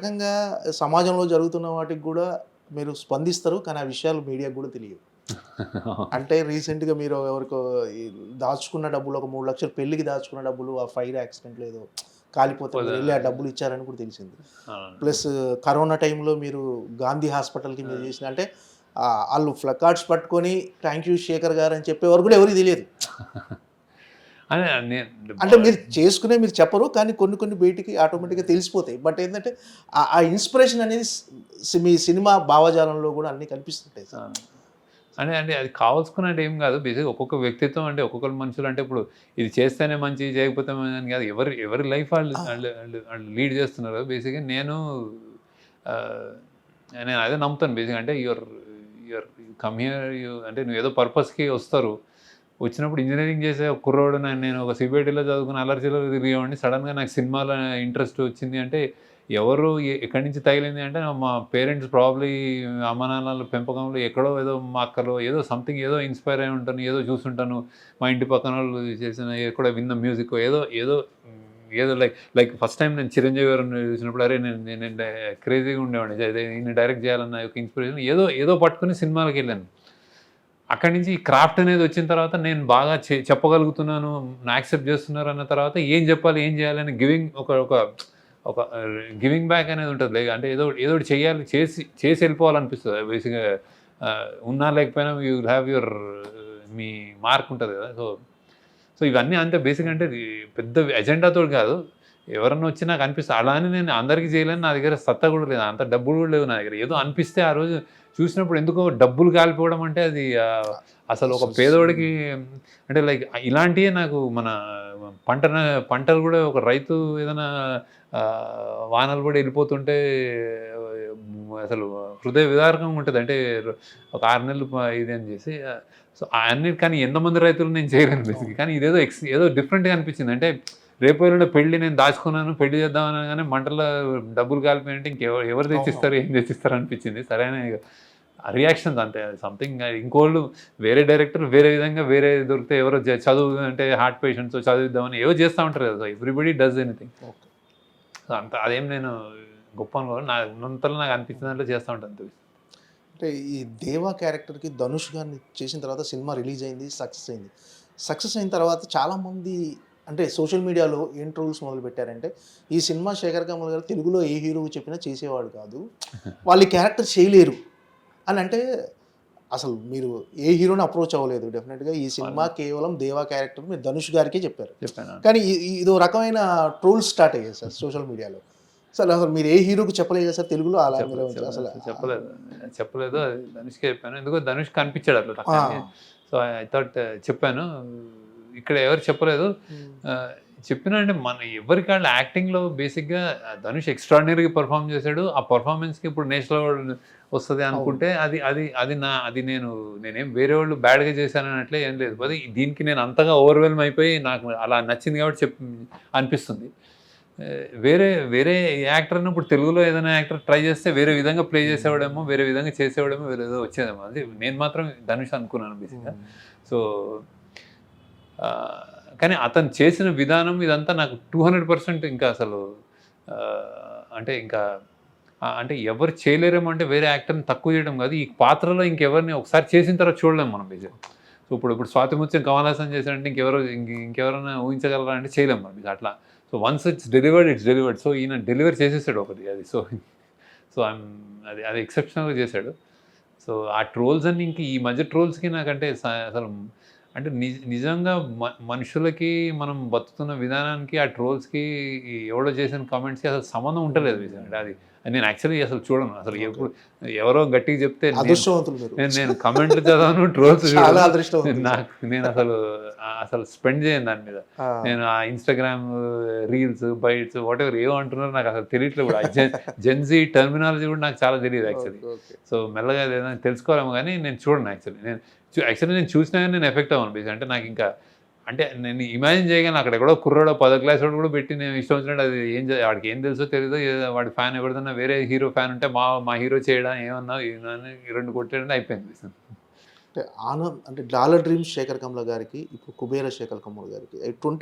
రకంగా సమాజంలో జరుగుతున్న వాటికి గూడా మీరు స్పందిస్తారు. కానీ ఆ విషయాలు మీడియాకు గూడా తెలియవు. అంటే రీసెంట్‌గా మీరు ఎవరికో ఈ దాచుకున్న డబ్బులు ఒక 3,00,000 పెళ్ళికి దాచుకున్న డబ్బులు ఆ ఫైర్ యాక్సిడెంట్‌లో ఏదో కాలిపోతే మీరెళ్లి ఆ డబ్బులు ఇచ్చారని కూడా తెలిసింది. ప్లస్ కరోనా టైంలో మీరు గాంధీ హాస్పిటల్‌కి మీరు చేసిన అంటే ఆళ్ళు ప్లకార్డ్స్ పట్టుకొని థాంక్ యూ శేఖర్ గారు అని చెప్పేవారు కూడా ఎవరికీ తెలియదు. అదే అంటే మీరు చేసుకునే మీరు చెప్పరు. కానీ కొన్ని కొన్ని బయటికి ఆటోమేటిక్‌గా తెలిసిపోతాయి. బట్ ఏందంటే ఆ ఇన్‌స్పిరేషన్ అనేది మీ సినిమా భావజాలంలో గూడా అన్నీ కనిపిస్తుంటాయి సార్. అంటే అంటే అది కావాల్సుకున్నట్టు ఏం కాదు. బేసిక్‌గా ఒక్కొక్క వ్యక్తిత్వం అంటే ఒక్కొక్కరు మనుషులు అంటే ఇప్పుడు ఇది చేస్తేనే మంచి చేయకపోతే అని కాదు. ఎవరి లైఫ్ వాళ్ళు లీడ్ చేస్తున్నారు. బేసిక్‌గా ఆహ్, నేను అదే నమ్ముతాను బేసిక్‌గా. అంటే యువర్ కమ్ హియర్ అంటే నువ్వు ఏదో పర్పస్‌కి వస్తారు. వచ్చినప్పుడు ఇంజినీరింగ్ చేసే ఒక కుర్రోడు నేను ఒక సిబిఐటీలో చదువుకుని అల్లరి-చిల్లరి తిరిగేవాడిని. సడెన్‌గా నాకు సినిమాలో ఇంట్రెస్ట్ వచ్చింది అంటే ఎవరు ఎక్కడి నుంచి తగిలింది అంటే మా పేరెంట్స్ ప్రాబబ్లీ అమ్మ నాన్నల పెంపకంలో ఎక్కడో ఏదో మా అక్కలో ఏదో సంథింగ్ ఏదో ఇన్‌స్పైర్ అయి ఉంటాను. ఏదో చూసుంటాను. మా ఇంటి పక్కనోళ్ళు చేసిన ఎక్కడో విన్న మ్యూజిక్కో ఏదో ఏదో ఏదో లైక్ ఫస్ట్ టైమ్ నేను చిరంజీవి గారిని చూసినప్పుడు అరే నేను క్రేజీగా ఉండేవాడిని. అదే ఈయన్ని డైరెక్ట్ చేయాలన్న ఒక ఇన్‌స్పిరేషన్ ఏదో పట్టుకొని సినిమాలకెళ్ళాను. అక్కడి నుంచి ఈ క్రాఫ్ట్ అనేది వచ్చిన తర్వాత నేను బాగా చెప్పగలుగుతున్నాను. యాక్సెప్ట్ చేస్తున్నారు అన్న తర్వాత ఏం చెప్పాలి, ఏం చేయాలని ఒక ఒక ఒక గివింగ్ బ్యాక్ అనేది ఉంటది. అంటే ఏదో ఒకటి చేయాలి, చేసి వెళ్ళిపోవాలనిపిస్తది. బేసిక్‌గా ఉన్నా లేకపోయినా you will have your me mark ఉంటది కదా! సో ఇవన్నీ అంతే బేసిక్‌గా అంటే పెద్ద ఎజెండాతోటి కాదు. ఎవరన్నా వచ్చి నాకు అనిపిస్తది. అలా అని నేను అందరికి చేయలేను. నా దగ్గర సత్తా కూడా లేదు. అంత డబ్బులు కూడా లేవు నా దగ్గర. ఏదో అనిపిస్తే ఆ రోజు చూసినప్పుడు ఎందుకో డబ్బులు కాలిపోవడం అంటే అది అసలు ఒక పేదోడికి అంటే లైక్ ఇలాంటియే నాకు మన పంటలు కూడా ఒక రైతు ఏదైనా వానలు పడి వెళ్ళిపోతుంటే అసలు హృదయ విదారకంగా ఉంటది. అంటే ఒక 6 నెలలు ఇది అని చేసి సో అన్నిటి కానీ ఎంతమంది రైతులు నేను చేయలేను బేసిక్‌గా. కానీ ఇదేదో ఏదో డిఫరెంట్‌గా అనిపించింది. అంటే రేపు ఎల్లుండి పెళ్లి నేను దాచుకున్నాను. పెళ్లి చేద్దాం అనగానే మంటల్లో డబ్బులు కాలిపోయాయంటే ఎవరు తెచ్చిస్తారు? ఏం తెచ్చిస్తారు అనిపించింది. సరైన రియాక్షన్స్ అంతే. సంథింగ్ ఇంకోళ్ళు వేరే డైరెక్టర్ వేరే విధంగా వేరే దొరికితే ఎవరో చదువు అంటే హార్ట్ పేషెంట్స్ చదివిద్దామని ఏవో చేస్తా ఉంటారు కదా! Everybody does anything. సో అంత అదేం నేను గొప్ప అనుకోను. ఉన్నంతలో నాకు అనిపించిన దాంట్లో చేస్తా ఉంటాను అంతే. అంటే ఈ 'దేవా' క్యారెక్టర్‌కి ధనుష్ గారిని చేసిన తర్వాత సినిమా రిలీజ్ అయింది. సక్సెస్ అయింది. సక్సెస్ అయిన తర్వాత చాలామంది అంటే సోషల్ మీడియాలో ఏం ట్రోల్స్ మొదలుపెట్టారంటే, ఈ సినిమా శేఖర్ కమల్ గారు తెలుగులో ఏ హీరోకి చెప్పినా చేసేవాడు కాదు. వాళ్ళు ఈ క్యారెక్టర్ చేయలేరు అని అంటే, అసలు మీరు ఏ హీరోని అప్రోచ్ అవ్వలేదు. డెఫినెట్‌గా ఈ సినిమా కేవలం 'దేవా' క్యారెక్టర్ మీరు ధనుష్ గారికే చెప్పారు. కానీ ఇదో రకమైన ట్రోల్స్ స్టార్ట్ అయ్యాయి సార్ సోషల్ మీడియాలో. అసలు మీరు ఏ హీరోకి చెప్పలేదు కదా సార్ తెలుగులో అలా అసలు చెప్పలేదు. అది ధనుష్‌కే చెప్పాను. ఎందుకో ధనుష్ కనిపించాడు అట్లా. సో ఐ థాట్ చెప్పాను. ఇక్కడ ఎవరు చెప్పలేదు. చెప్పినా అంటే మన ఎవరికి వాళ్ళు యాక్టింగ్‌లో బేసిక్‌గా ధనుష్ ఎక్స్ట్రార్డినరీగా పెర్ఫార్మ్ చేశాడు. ఆ పెర్ఫార్మన్స్‌కి ఇప్పుడు నేషనల్ అవార్డ్ వస్తది అనుకుంటే అది నేనేం వేరే వాళ్ళు బ్యాడ్‌గా చేశానన్నట్లే ఏం లేదు. దీనికి నేను అంతగా ఓవర్‌వెల్మ్ అయిపోయి నాకు అలా నచ్చింది కాబట్టి అనిపిస్తుంది. వేరే యాక్టర్‌ని ఇప్పుడు తెలుగులో ఏదైనా యాక్టర్ ట్రై చేస్తే వేరే విధంగా ప్లే చేసేవాడేమో, వేరే విధంగా చేసేవాడేమో, వేరేదో వచ్చేదేమో. అది నేను మాత్రం ధనుష్ అనుకున్నాను బేసిక్‌గా. సో కానీ అతను చేసిన విధానం ఇదంతా నాకు 200% ఇంకా అసలు అంటే ఇంకా అంటే ఎవరు చేయలేరేమో అంటే వేరే యాక్టర్‌ని తక్కువ చేయడం కాదు. ఈ పాత్రలో ఇంకెవరిని ఒకసారి చేసిన తర్వాత చూడలేము మనం బేసిక్‌గా. సో ఇప్పుడు 'స్వాతి ముత్యం' కమల్ హాసన్ చేశాడంటే ఇంకెవరైనా ఊహించగలరా అంటే చేయలేము మనం అట్లా. So once it's delivered. So ఈయన డెలివర్ చేసేసాడు ఒకటి అది. సో అది ఎక్సెప్షనల్‌గా చేశాడు. సో ఆ ట్రోల్స్ అన్నీ ఇంక ఈ మధ్య ట్రోల్స్‌కి నాకంటే అసలు అంటే నిజంగా మనుషులకి మనం బతుకుతున్న విధానానికి ఆ ట్రోల్స్‌కి ఎవడో చేసిన కామెంట్స్‌కి అసలు సంబంధం ఉంటలేదు. అది నేను యాక్చువల్లీ అసలు చూడను. అసలు ఎప్పుడు ఎవరో గట్టిగా చెప్తే నేను కామెంట్లు చదవను, ట్రోల్స్ నేను అసలు స్పెండ్ చేయను దాని మీద. నేను ఆ ఇన్‌స్టాగ్రామ్ రీల్స్, బైట్స్ వాటెవర్ ఏవో అంటున్నారో నాకు అసలు తెలియట్లేదు కూడా. జెన్‌జీ టర్మినాలజీ కూడా నాకు చాలా తెలియదు యాక్చువల్లీ. సో మెల్లగా ఏదైనా తెలుసుకోవాలేమో కానీ నేను చూడను యాక్చువల్లీ. నేను చూసినా కానీ నేను ఎఫెక్ట్ అవ్వను బేసిక్‌గా. అంటే నాకు ఇంకా అంటే నేను ఇమాజిన్ చేయగానే అక్కడ ఎక్కడో కుర్రోడో 10వ క్లాస్ వాడు కూడా పెట్టి నేను ఇష్టం వచ్చినట్టు అది వాడికి ఏం తెలుసో తెలీదో వాడి ఫ్యాన్ ఎవరిదన్నా వేరే హీరో ఫ్యాన్ ఉంటే మా హీరో చేయడా ఏమన్నా 2 కొట్టాడంటే అయిపోయింది. అంటే ఆనంద్ అంటే 'డాలర్ డ్రీమ్స్' శేఖర్ కమ్ముల గారికి, ఇప్పుడు 'కుబేర శేఖర్ కమ్ముల' గారికి 20